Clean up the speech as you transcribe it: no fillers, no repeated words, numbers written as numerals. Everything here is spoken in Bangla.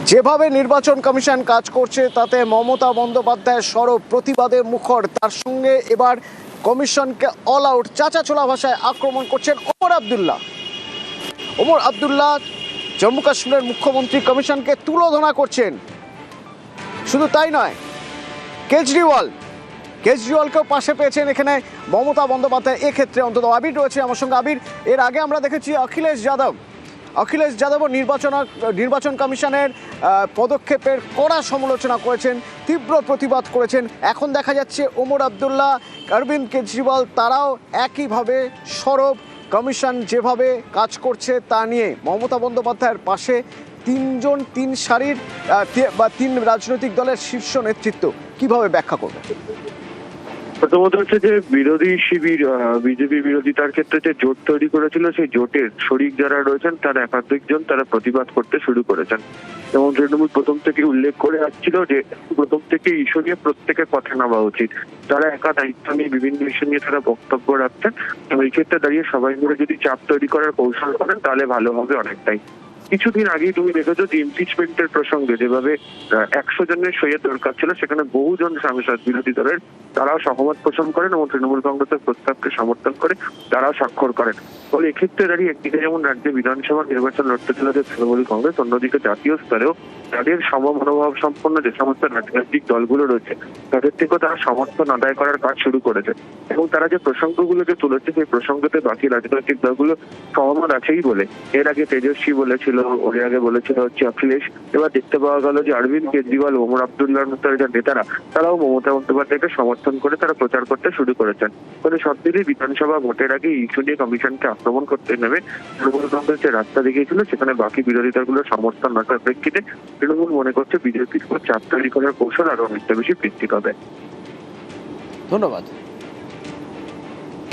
যেভাবে নির্বাচন কমিশন কাজ করছে তাতে মমতা বন্দ্যোপাধ্যায়ের সরব প্রতিবাদে মুখর। তার সঙ্গে এবার কমিশনকে অল আউট চাঁচাছোলা ভাষায় আক্রমণ করছেন ওমর আবদুল্লাহ জম্মু কাশ্মীরের মুখ্যমন্ত্রী কমিশনকে তুলোধনা করছেন। শুধু তাই নয়, কেজরিওয়ালকেও পাশে পেয়েছেন এখানে মমতা বন্দ্যোপাধ্যায়। এক্ষেত্রে অন্তত আবির রয়েছে আমার সঙ্গে। আবির, এর আগে আমরা দেখেছি অখিলেশ যাদব নির্বাচন কমিশনের পদক্ষেপের কড়া সমালোচনা করেছেন, তীব্র প্রতিবাদ করেছেন। এখন দেখা যাচ্ছে ওমর আবদুল্লাহ, অরবিন্দ কেজরিওয়াল তারাও একইভাবে সরব। কমিশন যেভাবে কাজ করছে তা নিয়ে মমতা বন্দ্যোপাধ্যায়ের পাশে তিন সারির তিন রাজনৈতিক দলের শীর্ষ নেতৃত্ব। কিভাবে ব্যাখ্যা করবে? প্রথমত হচ্ছে যে বিরোধী শিবির বিজেপি বিরোধিতার ক্ষেত্রে যে জোট তৈরি করেছিল, সেই জোটের শরিক যারা রয়েছেন তার একাধিকজন তারা প্রতিবাদ করতে শুরু করেছেন। এবং তৃণমূল প্রথম থেকে উল্লেখ করে আসছিল যে প্রথম থেকে ইস্যু নিয়ে প্রত্যেকের কথা নেওয়া উচিত। তারা একা দায়িত্ব নিয়ে বিভিন্ন ইস্যু নিয়ে তারা বক্তব্য রাখছেন এবং এই ক্ষেত্রে দাঁড়িয়ে সবাই মিলে যদি চাপ তৈরি করার কৌশল করেন তাহলে ভালো হবে অনেকটাই। কিছুদিন আগেই তুমি দেখেছো যে ইমপিচমেন্টের প্রসঙ্গে যেভাবে 100 জনের সইয়ের দরকার ছিল, সেখানে বহুজন সাংসদ বিরোধী দলের তারাও সহমত পোষণ করেন এবং তৃণমূল কংগ্রেসের প্রস্তাবকে সমর্থন করে তারাও স্বাক্ষর করেন। ফলে এক্ষেত্রে দাঁড়িয়ে একদিকে যেমন রাজ্যে বিধানসভা নির্বাচন লড়তে চলেছে তৃণমূল কংগ্রেস, অন্যদিকে জাতীয় স্তরেও তাদের সমমনোভাব সম্পন্ন যে সমস্ত রাজনৈতিক দলগুলো রয়েছে তাদের থেকেও তারা সমর্থন আদায় করার কাজ শুরু করেছে। এবং তারা যে প্রসঙ্গগুলো যে তুলেছে সেই প্রসঙ্গতে বাকি রাজনৈতিক দলগুলো সহমত আছেই বলে। এর আগে তেজস্বী বলেছিল, ওর আগে বলেছিল হচ্ছে অখিলেশ। এবার দেখতে পাওয়া গেল যে অরবিন্দ কেজরিওয়াল, ওমর আবদুল্লাহর মতো নেতারা তারাও মমতা বন্দ্যোপাধ্যায়কে সমর্থন করে তারা প্রচার করতে শুরু করেছেন। ফলে সব মিলিয়ে বিধানসভা ভোটের আগে ইস্যু নিয়ে কমিশনকে আক্রমণ করতে নেমে তৃণমূল কংগ্রেস যে রাস্তা দেখিয়েছিল সেখানে বাকি বিরোধী দলগুলোর সমর্থন রাখার প্রেক্ষিতে তৃণমূল মনে করছে বিজেপির উপর চাপ তৈরি করার কৌশল আরো অনেকটা বেশি বৃদ্ধি পাবে। ধন্যবাদ।